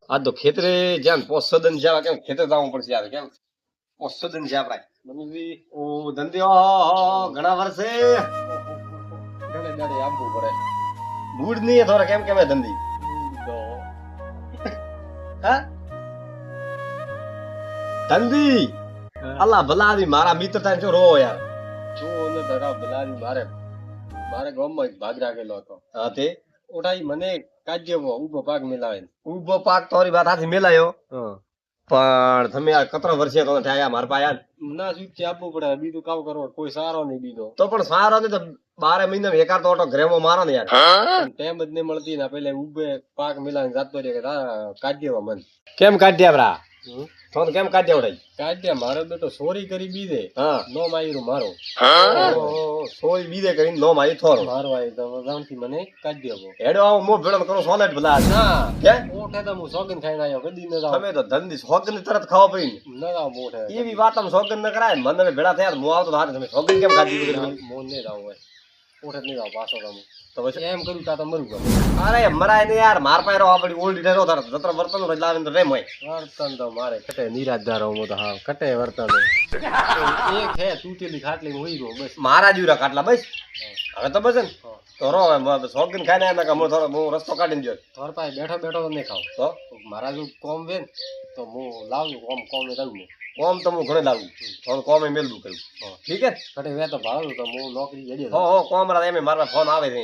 આ તો ખેતરે જ્યાં પોસદન જ્યાં કેમ ખેતર જવું પડશે યાર કેમ પોસદન જ્યાં પ્રાય મનુજી ઓ ધંધ્યો ઘણા વર્ષે ઘણે દાડે આપવું પડે મૂડ નહીં થોડા કેમ કેમ ધંધી હા ધંધી અલ્લાહ ભલાદી મારા મિત્ર થાય જો રો યાર જો ને ધરા ભલાદી મારે ગામમાં એક ભાગ રાખેલો હતો હા તે ઓટાઈ મને કાજ્યવો ઉભો પાક મેલાવે ઉભો પાક તારી વાત હાથી મેલાયો પણ તમે આ કતરા વર્ષે તો થયા માર પાસે ના શું આપવું પડે બીજું કામ કરો કોઈ સારો નહીં બીજો તો પણ સારો નહીં તો 12 મહિના એકાર તો ઓટો ગ્રેમો મારો ને યાર ટેમ જ નહીં મળતી ને પેલે ઉભે પાક મેલાવીને જાતો રે કે કાઢ્યો મન કેમ કાઢ્યા બરા તો કેમ કાઢ્યા ઉડાઈ કાઢ્યા મારો બેટો ચોરી કરી બીજે હા નો માર્યું મારો ચોરી બીજે કરીને નો મારી થોરો મારો આવી તો ગામથી મને કાઢ્યો હેડો આવો મો ભેળો કરો સોલેટ ભલા ના કે મોઠે તો હું સોગન ખાઈને આવ્યો કદી ન જાવ તમે તો ધંધી સોગન તરત ખાવા પડી ન જાવ મોઠે એવી વાત આમ સોગન ન કરાય મને ભેળા થયા હું આવતો હાથ તમે સોગન કેમ કાઢી મોન ને જાવ હોય મોઠે નહીં જાવ પાછો તમે તો પછી એમ કર્યું તા તો મરું ગયો અરે મરાય ને યાર માર પાયરો આપડી ઓલ્ડ ઠેરો તાર જત્ર વર્તન રજલાવીને તો રેમ હોય વર્તન તો મારે કટે નિરાધાર હું તો હા કટે વર્તન એક હે તૂટેલી ખાટલી હોઈ ગયો બસ મારા જીવરા ખાટલા બસ હવે તો બસ ને તો રો સોગન ખાઈને ના કે હું રસ્તો કાઢીને જો થોર પાસે બેઠો બેઠો તો નહીં ખાવ તો મારા જો કોમ વેન તો હું લાવું કોમ ને દઉં કોમ તો હું ઘણે લાવું થોડું કોમ એ મેલવું કર્યું ઠીક હે કટે વે તો ભાડું તો હું નોકરી જડી હો કોમ રા એમ મારા ફોન આવે છે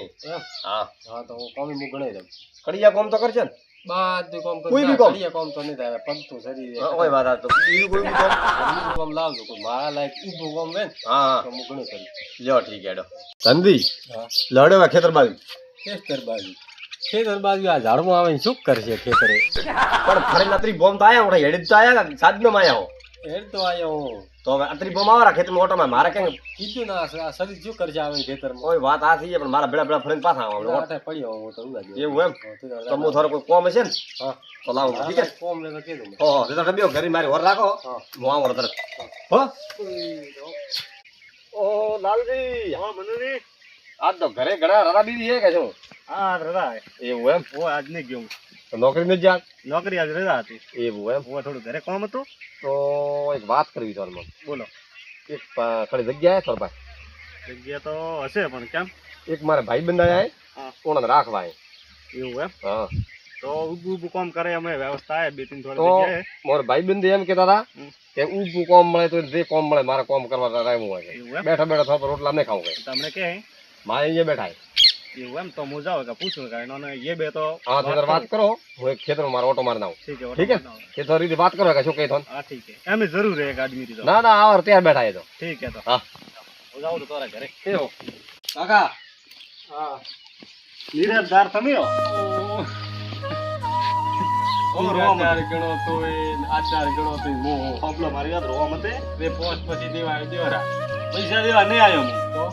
હા હા તો હું કોમ હું ઘણે દઉં કડિયા કોમ તો કરશે ને બધું કોમ કર કોઈ બી કડિયા કોમ તો નહીં થાય પગતું શરીર કોઈ વાત આ તો બીજું કોઈ કોમ લાવજો કોઈ મારા લાયક ઊભું કોમ વેન હા તો હું ઘણે કરી લ્યો ઠીક હેડો ધંધી હા લડવા ખેતર બાજુ ખેતર બાજુ આ ઝાડમાં આવે શું કરશે ખેતરે પણ ફરી નતરી બોમ તો આયા ઓઠા હેડ તો આયા સાધનો માં આયા હેડ તો આયો તો હવે અતરી બોમ આવરા ખેતરમાં ઓટોમાં મારે કેમ કીધું ના શરીર શું કરશે આવે ખેતરમાં કોઈ વાત આ થઈ પણ મારા બેડા ફરીને પાછા આવો ઓટે પડ્યો હું તો ઉલાજી એવું એમ તો હું થોડો કોઈ કોમ હશે ને હા તો લાવ ઠીક છે કોમ લે તો કીધું હો તો રબ્યો ઘરે મારી ઓર રાખો હું આવો તરત હો ઓ લાલજી હા મનુજી આજ તો ઘરે ઘણા રરા બીવી હે કે શું હા રરા એવું એમ ઓ આજ નહીં ગયો તો નોકરી ન જા નોકરી આજ રજા હતી એવું એમ ઓ થોડું ઘરે કામ હતું તો એક વાત કરવી તો મને બોલો એક ખાલી જગ્યા હે થોર ભાઈ જગ્યા તો હશે પણ કેમ એક મારે ભાઈ બંધ આયા હે કોણ રાખવા હે એવું એમ હા તો ઉભું કામ કરે અમે વ્યવસ્થા હે બે ત્રણ થોડી જગ્યા હે મોર ભાઈ બંધ એમ કહેતા હતા કે ઉભું કામ મળે તો જે કામ મળે મારે કામ કરવા રહેવું હોય બેઠા બેઠા થોડા રોટલા નહીં ખાવું હોય તમને કે મારે અહીંયા બેઠા એવું એમ તો હું જાવ કે પૂછું કે એનો એ બે તો હા તો વાત કરો હું એક ખેતર મારો ઓટો માર નાઉં ઠીક છે ખેતર રીતે વાત કરો કે શું કહી તો હા ઠીક છે એમ જરૂર હે એક આદમી થી ના ના આवर ત્યાં બેઠા એ તો ઠીક છે તો હા હું જાઉં તો તારા ઘરે કેવો કાકા હા નિરાધાર તમે હો નિરાધાર ગણો તો આચાર ગણો તો મો પ્રોબ્લેમ મારી યાદ રોવા મતે બે પોસ્ટ પછી દેવારા પૈસા દેવા નહીં આવ્યો હું તો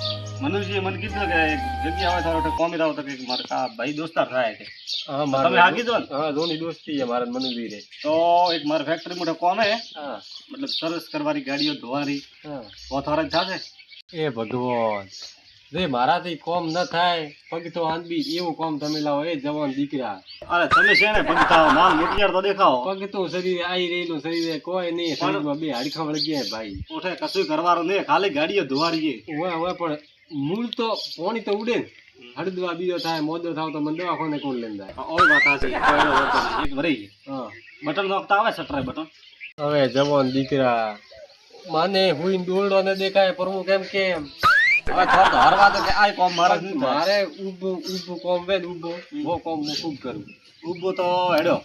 મનુજી મને કીધું કે જગ્યા આવે થોડો કોમી રાવ તો કે મારા ભાઈ દોસ્તાર થાય કે હા મારે તમે આ કીધું ને હા જોની દોસ્તી છે મારા મનુજી રે તો એક મારા ફેક્ટરી મોટો કોમ હે હા મતલબ સર્વિસ કરવાની ગાડીઓ ધોવાની હા ઓથોરાજ થાશે એ ભગવાન રે મારાથી કોમ ન થાય પગ તો આંબી એવું કોમ તમે લાવો એ જવાન દીકરા અરે તમે છે ને પગ થાવ માલ મોટિયાર તો દેખાઓ પગ તો શરીર આઈ રેલું શરીરે કોઈ નહીં શરીરમાં બે હાડકા વળી ગયા ભાઈ ઓઠે કશું કરવાનું નહીં ખાલી ગાડીઓ ધોવારીએ ઓય પણ મૂળ તો પાણી તો ઉડે ને હળદવા બીજો થાય મોદો થાવ તો મને દવાખાને કોણ લઈને જાય ઓય વાત આ છે એક વરી હા બટન નોખતા આવે સટરાય બટન હવે જવાન દીકરા માને હુઈને દોરડો ને દેખાય પર હું કેમ હવે થોડો હરવા તો કે આય કોમ મારે ઊભું કોમ વે ઊભો વો કોમ હું ખૂબ કરું ઊભો તો હેડો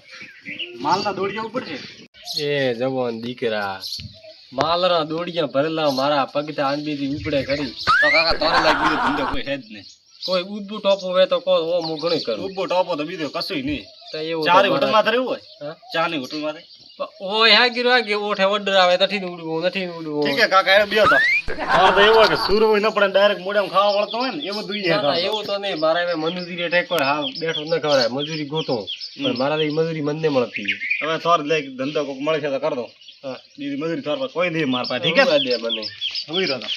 માલના દોડિયા ઉપર છે એ જવાન દીકરા માલના દોડિયા ભરેલા મારા પગતા આંબીથી ઉપડે કરી તો કાકા તોરે લાગ બીજો ધંધો કોઈ હે જ નહીં કોઈ ઊભું ટોપો વે તો કો હું ઘણી કરું ઊભો ટોપો તો બીજો કશું નહીં તો એવું ચારી હોટલમાં તો રહેવું હોય ચાની હોટલમાં ઓય હા ગીરો આ કે ઓઠે ઓર્ડર આવે નથી ઉડવું નથી ઉડવું ઠીક હે કાકા એ બેઓ તો હા તો એવું કે સુર હોય ન પડે ડાયરેક્ટ મોઢામાં ખાવા વળતો હોય ને એવું દુઈ હે ના એવું તો નહીં મારે હવે મજૂરી રે ઠેક પર હા બેઠો ન ખવરાય મજૂરી ગોતો પણ મારા થી મજૂરી મને મળતી હવે થોર લે ધંધો કોક મળે છે તો કર દો હા બીજી મજૂરી થોર પર કોઈ નહીં માર પાસે ઠીક હે દે મને હોઈ રહ્યો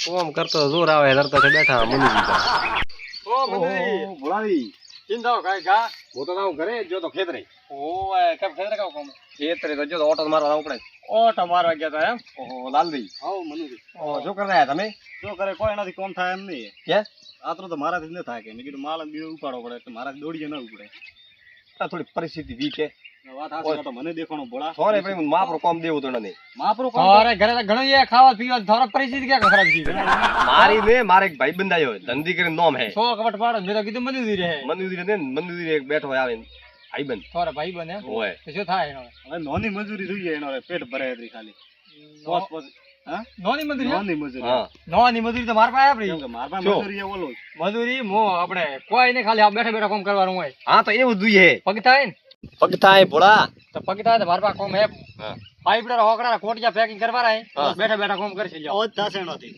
કોમ કરતો જોર આવે ધરતા બેઠા મનુજી ઓ મનુજી ભોળાવી ચિંતા કાઈ ગા હું તો તારું ઘરે જ જો તો ખેતરે ઓય કેમ ખેતરે કાવ કોમ ખેતરે તો જો તો ઓટો મારવા આવવું પડે ઓટો મારવા ગયા તા એમ ઓહો લાલભાઈ હાઉ મનુજી શું કરતા આયા તમે શું કરે કોઈ નથી કોમ થાય એમ નહીં કે આતરો તો મારાથી ન થાય કે મેં કીધું માલ બીજો ઉપાડવો પડે એટલે મારા દોડીએ ન ઉપડે આ થોડી પરિસ્થિતિ વીક છે વાત હાચી તો મને દેખાણો બોલા થોરે ભાઈ હું માપરો કોમ દેવું તો નહીં માપરો કોમ અરે ઘરે તો ઘણો એ ખાવા પીવા થોડા પરિસ્થિતિ ક્યાં ખરાબ થઈ મારી ને મારે એક ભાઈ બંધાયો ધંધી કરીને નોમ હે 100 કપટ પાડો મેં તો કીધું મંદિર રહે મંદિર એક બેઠો આવે ભાઈ બંધ થોડા ભાઈ બને હોય તો શું થાય એનો હવે નોની મજૂરી જોઈએ એનો પેટ ભરાય એટલી ખાલી હા નોની મજૂરી હા નોની મજૂરી તો માર પાસે આપડી કે માર પાસે મજૂરી એ ઓલો મજૂરી મો આપણે કોઈ ને ખાલી બેઠા બેઠા કામ કરવાનું હોય હા તો એવું જોઈએ પગ થાય ને પગ થાય ભોળા તો પગ થાય તો માર પાસે કામ હે પાઇપ ડા હોકડા કોટિયા પેકિંગ કરવા રહે બેઠા બેઠા કામ કરશે લ્યો ઓજ થાશે નોતી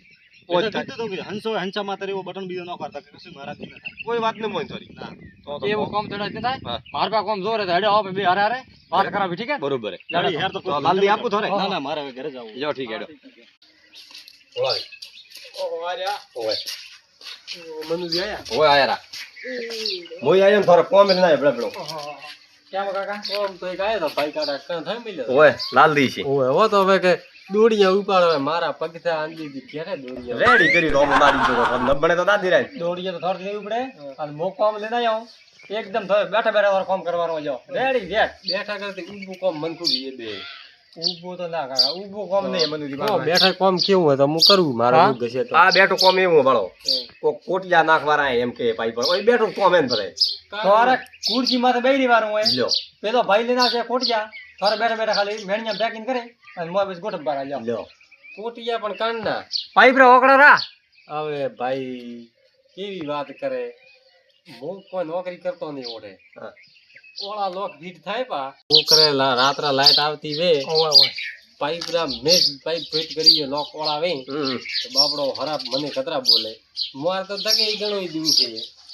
ઓજ કીધું તો કે હંસો હંસા માં તરેવો બટન બીજો ન કરતા કે કશું મારા થી ન થાય કોઈ વાત ન મોય સોરી ના તો એવું કામ થોડા ન થાય માર પાસે કામ જોરે તો હેડે આવો બે હારે હારે વાત કરાવી ઠીક હે બરોબર હે ગાડી હેર તો લાલદી આપું થોરે ના ના મારે હવે ઘરે જાવું જો ઠીક હેડો ભોળા ઓહો આર્યા ઓય મનુજી આયા ઓય આયરા મોય આયો ને થોરે કોમ ના બળે બળો કેમ કાકા કોમ તો એક આયો તો ભાઈ કાકા કણ થઈ મિલ્યો ઓય લાલદી છે ઓય હો તો હવે કે દોડિયા ઉપાડો મારા પગથા આંદી દી ક્યારે દોડિયા રેડી કરી રોમ મારી જો ન બને તો દાદી રાય દોડિયા તો થોડી દેવી પડે અને મો કામ લઈને આયો એકદમ થયો બેઠા બેઠા વાર કામ કરવાનો જો રેડી બેઠા કરતી ઊભું કામ મન ખૂબ બે ઊભું તો ના કાકા ઊભું કામ નહીં મનુજી બેઠા કામ કેવું હોય તો હું કરું મારા ગસે તો આ બેઠો કોમ એવું બાળો કો કોટિયા નાખવાના એમ કે પાઈ પર ઓય બેઠો કોમ એમ ભરે તો અરે કુર્સી માં તો બેરી વારું હોય લ્યો પેલો ભાઈ લેના છે કોટિયા થોરે બેઠા બેઠા ખાલી મેણિયા પેકિંગ કરે અને મોય બસ ગોઠબ બાર આલ્યો લ્યો કોટિયા પણ કાંડના પાઇપ રે ઓકડા રા હવે ભાઈ કેવી વાત કરે હું કોઈ નોકરી કરતો નહીં ઓઢે ઓળા લોક હીટ થાય પા હું કરે રાત્રા લાઈટ આવતી વે પાઇપ રા મેં પાઇપ ફિટ કરી લોક ઓળા વે તો બાપડો ખરાબ મને કતરા બોલે માર તો દગે ગણો દીવું છે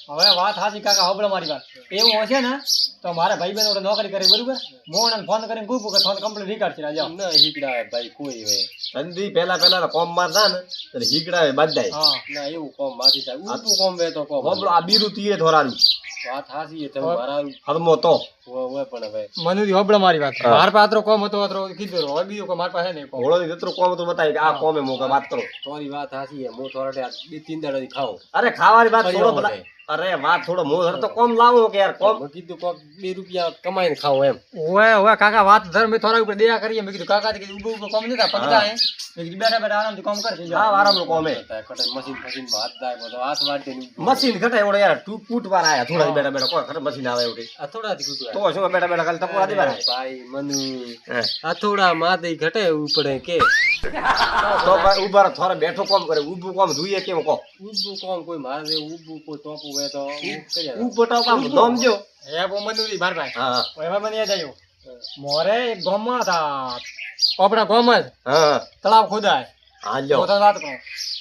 હવે વાત હાચી કાકા હોબળો મારી વાત એવું હશે ને તો મારા ભાઈ બહેનો નોકરી કરે બરોબર મોણ ફોન કરીને પૂછું કે ફોન કમ્પ્લીટ રીકાર્ડ છે જાવ ના હીકડા ભાઈ કોઈ હવે ધંધી પેલા કોમ મારતા ને એટલે હીકડા બાંધાય હા ના એવું કોમ માથી થાય ઉતું કોમ વે તો કોમ હોબળો આ બીરું તીરે થોરાનું વાત હાચી છે મારા હરમો તો ઓય પણ હવે મનુજી હોબળો મારી વાત માર પાત્રો કોમ હતો અત્રો કીધું હવે બીજો કો માર પાસે નહીં કોમ હોળો જતરો કોમ તો બતાય કે આ કોમે મોકા વાત કરો તમારી વાત હાચી છે હું થોડા બે ત્રણ દાડા ખાઓ અરે ખાવાની વાત થોડો બધા અરે વાત થોડો મોહ તો કોમ લાવો કે યાર કોમ મેં કીધું કોક 2 રૂપિયા કમાઈને ખાઓ એમ ઓય કાકા વાત ધર મે થોડા ઉપર દયા કરીએ મેં કીધું કાકા કે ઉભો ઉભો કોમ નતા પગતા હે મેં કીધું બેઠા બેઠા આરામથી કામ કરશે હા આરામનો કોમ હે કટે મશીન હાથ દાય બધો હાથ વાટી મશીન ઘટાય ઓડે યાર ટૂટ ફૂટ વાર આયા થોડા બેઠા બેઠા કોઈ ખરે મશીન આવે ઉઠી આ થોડા થી કુટવા તો શું બેઠા બેઠા ખાલી ટપોરા દીવા ભાઈ મનુ આ થોડા માથે ઘટે ઉપડે કે તો ભાઈ ઉભા થોડા બેઠો કોમ કરે ઊભું કોમ જોઈએ કેમ કો ઊભું કોમ કોઈ મારે ઊભું કોઈ ટોપું હોય તો ઊભો તો કામ દમ જો હે બો મનુજી માર ભાઈ હા હવે મને યાદ આવ્યું મોરે એક ગામમાં હતા આપણા ગામ જ હા તળાવ ખોદાય હા લ્યો તો વાત કરો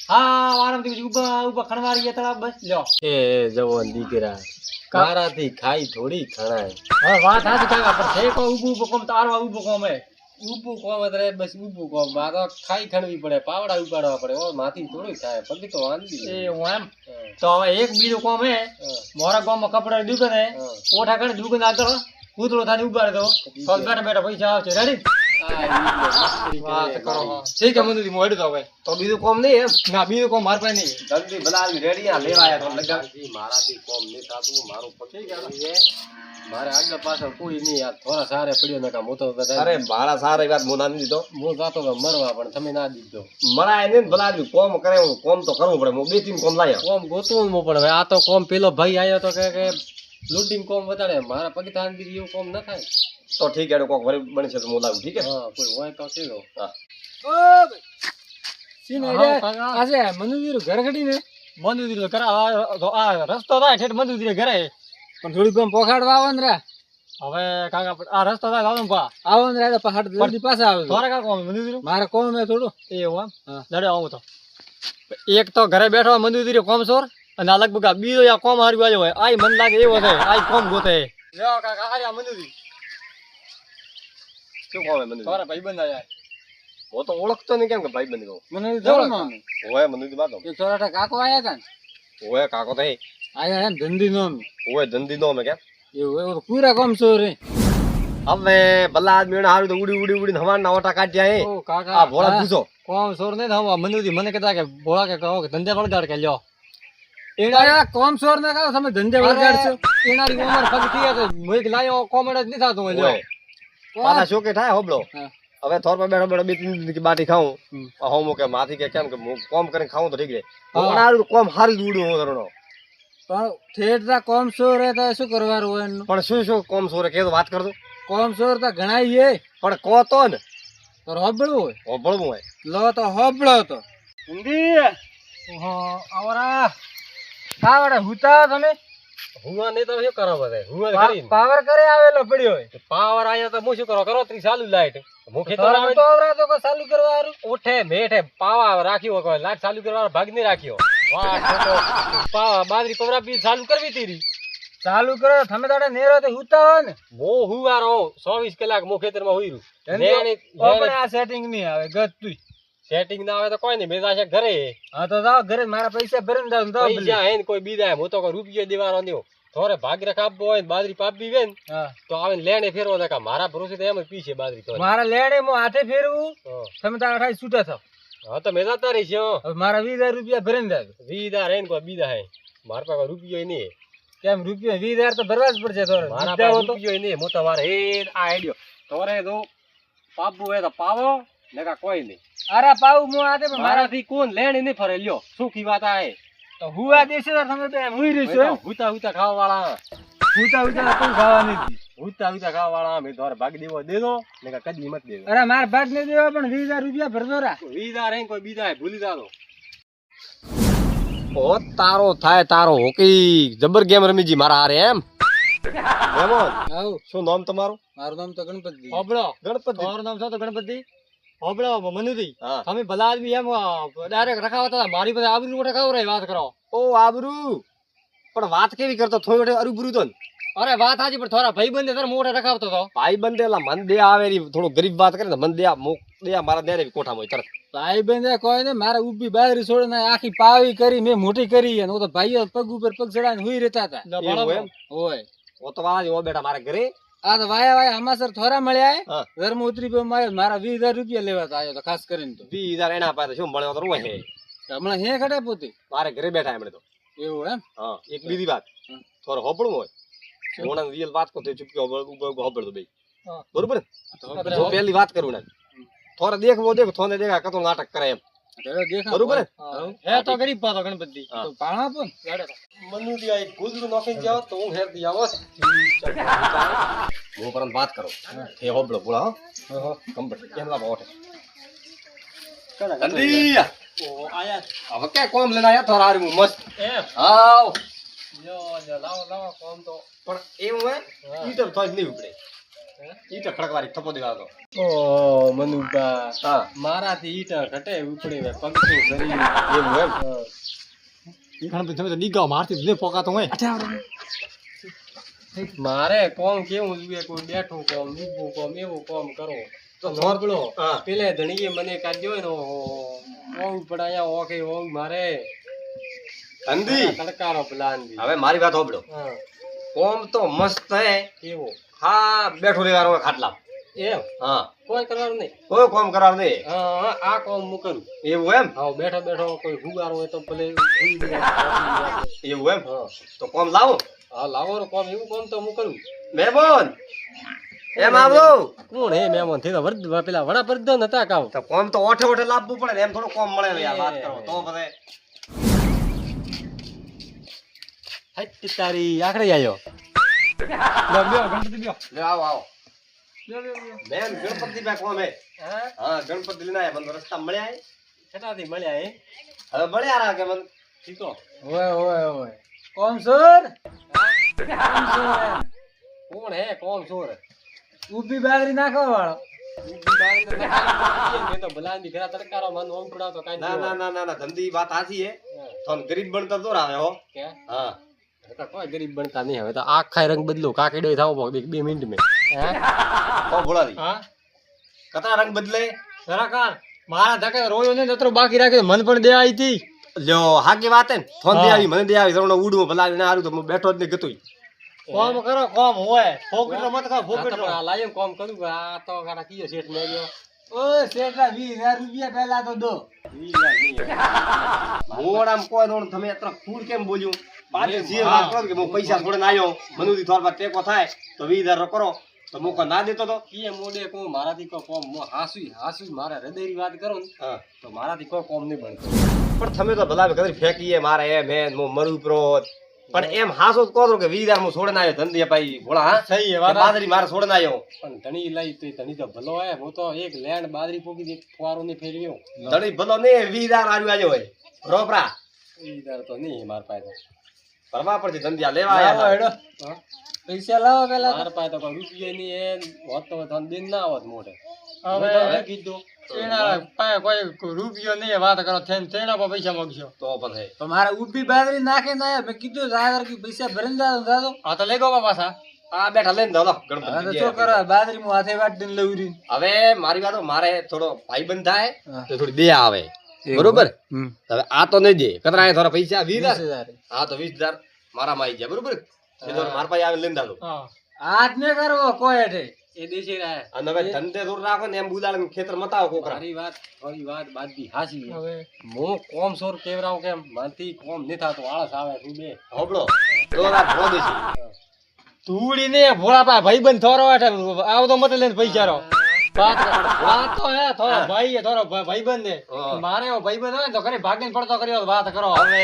હા આરામથી ઉભા ખણવારીએ તળાવ બસ લ્યો એ જવાન દીકરા કારાથી ખાઈ થોડી ખણાય હા વાત હાચી કાકા પણ છે કો ઊભું કોમ તારવા ઊભું કોમ હે ઊભું કોમ રે બસ ઊભું કોમ મારો ખાઈ ખણવી પડે પાવડા ઉપાડવા પડે ઓ માથી થોડું થાય પગ તો વાંધી એ હું એમ તો હવે એક બીજું કોમ હે મોરા ગામમાં કપડા દુકાન હે ઓઠા કરે દુકાન આગળ પૂતળો થાને ઉભા દો તો બેઠા બેઠા પૈસા આવશે રેડી વાત કરો ઠીક હે મનુજી મોડ તો હવે તો બીજું કોમ નહીં એમ ના બીજું કોમ માર પાસે નહીં જલ્દી ભલા રેડી આ લેવા આયા તો લગા મારાથી કોમ નહીં થાતું મારું પગ છે મારે આગળ પાછળ કોઈ નહીં આ થોડા સારે પડ્યો નકા હું તો અરે મારા સારી વાત મોના નહીં દીધો હું જાતો તો મરવા પણ તમે ના દીધો મરાય ને ભલા કોમ કરે કોમ તો કરવું પડે હું બે ત્રણ કોમ લાયા કોમ ગોતવું ન પડે હવે આ તો કોમ પેલો ભાઈ આવ્યો તો કે લૂટિંગ કોમ વધારે મારા પગ તાન દીધી એવું કોમ ન થાય તો ઠીક હે કોક વરી બનશે તો હું લાવું ઠીક હે હા કોઈ હોય તો છે હા ઓ સીન આજે મનુજીર ઘર ઘડીને મનુજીર ઘર આ રસ્તો થાય ઠેઠ મનુજીર ઘરે પણ થોડી કોમ પોખાડવા આવો ને રે હવે કાકા આ રસ્તો થાય આવો ને પા આવો ને રે પહાડ જલ્દી પાછા આવે થોડા કાકા કોમ મનુજીર મારે કોમ મે થોડું એવું એમ લડે આવું તો એક તો ઘરે બેઠો મનુજીર કોમ સોર અને આ લગભગ બીજો આ કોમ હારી આવ્યો હોય આઈ મન લાગે એવો છે આઈ કોમ ગોતે લ્યો કાકા આ મનુજીર શું કોમ હે મને તમારા ભાઈબંધ આયા હું તો ઓળખતો નહીં કેમ કે ભાઈબંધ કહું મને જવાનું ઓય મને દી બાતો એક છોરાટા કાકો આયા હતા ને ઓય કાકો તો આયા એમ ધંધી નો ઓય ધંધી નો મે કે એવું પૂરા કામ છો રે હવે ભલા આદમી હારું તો ઉડી ઉડીને હવાના ઓટા કાઢ્યા હે ઓ આ કાકા ભોળા પૂછો કોમ સોર ને હવા મને કહેતા કે ભોળા કે કહો કે ધંધે વળગાડ કે લ્યો એના કોમ સોર ને કહો તમે ધંધે વળગાડશો એનારી ઉંમર ફગતી હે તો મોઈક લાયો કોમેડ જ નહીં થાતો લ્યો પાછા શોકે થાય હોબળો હા. હવે થોર પર બેઠો બેઠો બે ત્રણ દી બાટી ખાઉં હું કે માથી કે કેમ કે હું કોમ કરીને ખાઉં તો ઠીક રે હા. પણ હારું કોમ હારું જ ઉડું હું તરનો પણ ઠેઠતા કોમ સોર હે તો શું કરવાનું હોય એનું પણ શું કોમ સોરે કે વાત કરતો કોમ સોર તો ઘણાય હે પણ કો તો ને તો હોબળવું હોય હોબળવું હોય લો તો હોબળો તો હિન્દી આવરા કાવડે હુતા તમે હુવા નહીં તો શું કરો બધા હુવા પાવર કરે આવેલો પડ્યો હોય પાવર આયા તો હું શું કરો કરો 30 ચાલુ લાઈટ મુખે તો તો આવરા તો કોઈ ચાલુ કરવા હારું ઉઠે મેઠે પાવા રાખ્યો કોઈ લાઈટ ચાલુ કરવાનો ભાગ નહીં રાખ્યો વાહ તો પાવા બાદરી પવરા બી ચાલુ કરવી તીરી ચાલુ કરો તમે તાડે નેરો તો હુતા હો ને મો હુવારો 24 કલાક મો ખેતરમાં હુઈરું આપણે આ સેટિંગ નહીં આવે ગત તું સેટિંગ ના આવે તો કોઈ નહીં મેં છે ઘરે હા તો જાઓ ઘરે મારા પૈસા ભરીને જાવ તો પૈસા હે ને કોઈ બીજા હું તો કોઈ રૂપિયો દેવાનો નહીં થોરે ભાગરે કાપવો હોય ને બાદરી પાપવી હોય ને હા તો આવે ને લેણે ફેરવો ને મારા ભરોસે તો એમ જ પીશે બાદરી તો મારા લેડે હું હાથે ફેરવું તમે તારા ઠાઈ છૂટા થાવ હા તો મેં જતા રહી છે હવે મારા 20,000 રૂપિયા ભરીને જાવ 20,000 હે ને કોઈ બીજા હે મારા પાસે રૂપિયો નહીં કેમ રૂપિયા 20,000 તો ભરવા જ પડશે થોરે મારા પાસે રૂપિયો નહીં હું તો મારે એ આ આઈડિયો થોરે તો પાપવું હોય તો પાવો ને કા કોઈ નહીં અરે પાવું હું હાથે પણ મારા મારાથી કોણ લેણ નહીં ફરે લ્યો સુખી વાત આ હે તો હુવા દેશે તો તમે તો એમ હુઈ રહીશો એમ હુતા હુતા ખાવા વાળા હુતા હુતા તું ખાવાની જ હુતા હુતા ખાવા વાળા મેં તમારે ભાગ દેવો દેદો ને કા કદી મત દેવો અરે માર ભાગ નહીં દેવા પણ 20,000 રૂપિયા ભરતો રા 20,000 હે કોઈ બીજા હે ભૂલી જાલો ઓ તારો થાય તારો હોકી જબર ગેમ રમીજી મારા હારે એમ મેમોન આવ શું નામ તમારું મારું નામ તો ગણપતિ હોબળો ગણપતિ તમારું નામ શું તો ગણપતિ હોબળો મનુજી હા તમે ભલા આદમી એમ ડાયરેક્ટ રખાવતા મારી પાસે આબરૂ રખાવ રે વાત કરો ઓ આબરૂ પણ વાત કેવી કરતો થોડી વડે અરુબરૂ તો ને અરે વાત હાજી પણ થોડા ભાઈ બંધ તાર મોઢે રખાવતો તો ભાઈ બંધ એલા મન દે આવે રી થોડો ગરીબ વાત કરે ને મન દે મોક દે મારા દે કોઠામાં તરત ભાઈ બંધ કોઈ ને મારે ઊભી બારી છોડીને આખી પાવી કરી મેં મોટી કરી અને હું તો ભાઈઓ પગ ઉપર પગ ચડાવીને હુઈ રહેતા હતા એમ હોય ઓ તો વાળા ઓ બેટા મારે ઘરે આ તો વાયા હમાસર થોડા મળ્યા હા ઘરમાં ઉતરી ગયો મારા 20,000 રૂપિયા લેવા આવ્યો તો ખાસ કરીને તો 20,000 એના પાસે શું મળે તો રોય હે હમણાં હે ખડે પોતે મારે ઘરે બેઠા એમણે તો એવું એમ હા એક બીજી વાત થોડો હોપડું હોય મોણા રિયલ વાત કરતો ચૂપકી હોપડતો બે બરોબર ને જો પહેલી વાત કરું ને થોડા દેખવો થોને દેખા કતો નાટક કરે એમ બરોબર ને હે તો ગરીબ પાતો ગણપતિ તો પાણા પણ મનુ દી આ ગુજરું નોખી જાવ તો હું હેર દી આવો હું પરમ વાત કરો એ હોબળો બોલા હો કમ્પ્લીટ કેમલા બોટે અંદી ઓ આયા હવે કે કોમ લેના આયા થોરા હારી મસ્ત એમ આવ યો લાવો કોમ તો પણ એવું હે ઈટર તો જ નહીં ઉપડે ઈટર ખડકવારી થપો દેવાનો ઓ મનુબા હા મારાથી ઈટર ઘટે ઉપડે પગતું શરીર એવું એમ ગણપતિ તમે તો નીગાવ મારતી ને પોકાતો હોય મારે કોમ કેવું જોઈએ કોઈ બેઠું કોમ ઊભું કોમ એવું કોમ કરો તો થોડો પેલે ધણીએ મને કાઢ્યો ને ઓમ પડાયા ઓકે ઓમ મારે અંધી તડકારો પ્લાન હવે મારી વાત હોબળો કોમ તો મસ્ત હે કેવો હા બેઠો રહેવાનો ખાટલા એમ હા કોઈ કરવાનું નહીં કોઈ કોમ કરવાનું નહીં હા આ કોમ હું કરું એવું એમ હા બેઠો બેઠો કોઈ હુગારો હોય તો ભલે એવું એમ હા તો કોમ લાવો હા લાવો કોમ એવું કોમ તો હું કરું મહેમાન એમ આવજો કોણ હે મહેમાન થી પેલા વડા પ્રધાન હતા કામ તો કોમ તો ઓઠે ઓઠે લાવવું પડે ને એમ થોડું કોમ મળે યાર વાત કરો તો પછી હાઈ તારી આખડે આવ્યો ગણપતિ લે આવો આવો બેન ગણપતિ બે કોમ હે હા ગણપતિ લઈને આયા મને રસ્તા મળ્યા હે છેટાથી મળ્યા હે હવે મળ્યા રા કે મને ઠીકો ઓય કોમ સર કોણ હે કોમ સોર ઊભી બાગરી નાખવા વાળો મેં તો ભલાની ઘરા તડકારો મન ઓમ પડાવતો કાઈ ના ના ના ના ધંધી વાત આછી હે તો ગરીબ બનતા તો રાવે હો કે હા તો કોઈ ગરીબ બનતા નહીં હવે તો આખા રંગ બદલો કાકીડો થાવ 2 મિનિટ મે હે કો બોલાવી હા કતરા રંગ બદલે સરાકાર મારા ધકે રોયો ને તતરો બાકી રાખ્યો મન પણ દે આવી હતી લ્યો હાકી વાત હે ને ફોન દે આવી મને દે આવી તમને ઉડવું ભલા ના હારું તો હું બેઠો જ નહીં ગતોય કોમ કરો કોમ હોય ફોકટો મત ખાવ ફોકટો આ લાયો કોમ કરું કે આ તો ગાડા કીયો શેઠ મે ગયો ઓય શેઠા 20000 રૂપિયા પહેલા તો દો મોડામ કોઈ દોણ તમે અത്ര ફૂલ કેમ બોલ્યું પાછે જે વાત કરો કે હું પૈસા છોડીને આવ્યો મનુથી થોર પર ટેકો થાય તો 20000 કરો તો મોકો ના દેતો તો ઈ મોડે કો મારાથી કો કોમ હાસુ મારા હૃદયની વાત કરો ને હા તો મારાથી કોઈ કોમ નહીં બનતો પણ તમે તો ભલા કદી ફેંકીએ મારે એમ હે હું મરું પ્રોત પણ એમ હાસો જ કહો કે 20000 હું છોડીને આવ્યો ધંધે ભાઈ ભોળા હા સહી હે કે વાત બાદરી મારે છોડીને આવ્યો પણ ધણી લઈ તો ધણી તો ભલો હે હું તો એક લેન્ડ બાદરી પોકી દે ફુવારો ની ફેરવ્યો ધણી ભલો ને 20000 આવ્યો હોય રોપરા 20000 તો નહીં માર પાસે ભરવા પડશે ધંધિયા લેવા આવ્યા હા? પૈસા લાવો પેલા માર પાસે તો કોઈ રૂપિયા નહીં હે હોત તો ધન દિન ના આવત મોઢે હવે કીધું એના પાસે કોઈ રૂપિયો નહીં વાત કરો તેના પર પૈસા માંગશો તો પણ હે તો મારે ઊભી બાદરી નાખે ના મેં કીધું જાગર કે પૈસા ભરીને દાદો હા તો લેગો પાછા આ બેઠા લઈને દો હવે તો શું કરો બાદરી હું હાથે વાટીને લઉરી હવે મારી વાત મારે થોડો ભાઈબંધ થાય તો થોડી દે આવે બરોબર હવે આ તો નહીં દે કતરા આયા થોડા પૈસા 20000 હા તો 20000 મારા માં આવી જાય બરોબર એ તો મારા પાસે આવે લઈને દાદો આજ ને કરવો કોઈ હેઠે એ દેશી રહે અને હવે ધંધે દૂર રાખો ને એમ બુલાડીને ખેતર મતાવો કોકરા મારી વાત બાદની હાસી હવે હું કોમ સોર કેવરાવ કેમ માનથી કોમ નહીં થાતો આળસ આવે તું બે હોબળો દોરા ભરો દેસી તુડી ને ભોળા પા ભાઈબંધ થોરો હેઠે આવ તો મત લઈને પૈસા રો વાત તો હે થોરો ભાઈ હે થોરો ભાઈબંધ હે મારે એવો ભાઈબંધ હોય ને તો ઘરે ભાગીને પડતો કર્યો વાત કરો હવે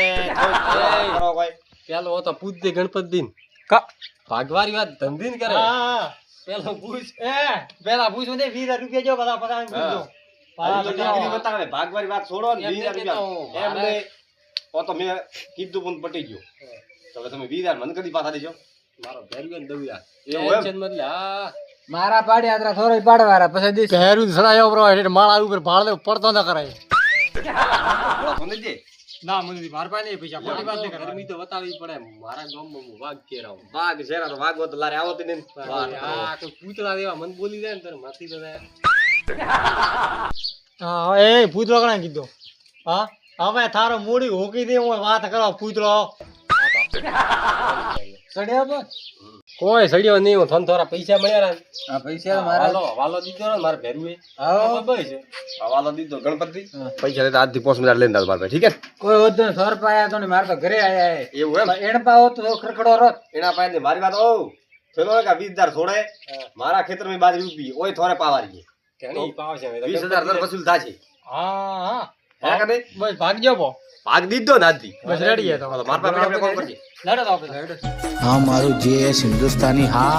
કરો કોઈ પેલો તો પૂજ દે ગણપત દિન કા ભાગવારી વાત ધંધી કરે હા પેલો પૂછ પેલા પૂછ દે 20000 રૂપિયા જો બધા પતા પૂછજો બતાવે ભાગવારી વાત છોડો ને 20000 રૂપિયા એમ ને તો મેં કીધું પણ પટી ગયો તો હવે તમે 20000 મને કદી પાછા દેજો મારો ભેરગન દવિયા ટેન્શન મત લે હા મારા પાડે આતરા થોરો પાડવારા પછી દે ઘેરું સડાયો બ્રો એટલે માળા ઉપર ભાળ દે પડતો ન કરાય મને દે ના મને માર પાસે નહીં પૈસા ખોટી વાત નહીં ગરમી તો બતાવવી પડે મારા ગામમાં હું વાઘ કેરાવ વાઘ શેરા તો વાઘ તો લારે આવતી ને આ કોઈ પૂતળા દેવા મન બોલી જાય ને તને માથી તો હા એ પૂતળો કણા કીધો હા હવે થારો મૂડી હોકી દે હું વાત કરો પૂતળો સડ્યો તો કોઈ સડ્યો નહીં હું થન થોડા પૈસા મળ્યા આ પૈસા મારા વાલો દીધો ને મારે ભેરવે હા બસ છે હવાલો દીધો ગણપતિ પૈસા લેતા આજથી 5 મિનિટ લઈને દાદા મારા ભાઈ ઠીક હે કોઈ હોત ને સર પાયા તો ને માર તો ઘરે આયા હે એવું એમ એણ પા હોત તો ખરખડો રત એના પાસે ની મારી વાત ઓ ચલો કે 20000 છોડે મારા ખેતરમાં બાજરી ઉભી ઓય થોરે પાવારી કેણી પાવ છે 20000 દર વસૂલ થાશે હા હા કે નહીં બસ ભાગજો બો ભાગ દીધો ને આજથી બસ રેડી હે તો મારા પાસે આપણે કોલ કરજે લડો તો આપણે हाँ मारू जेएस हिंदुस्तानी हाँ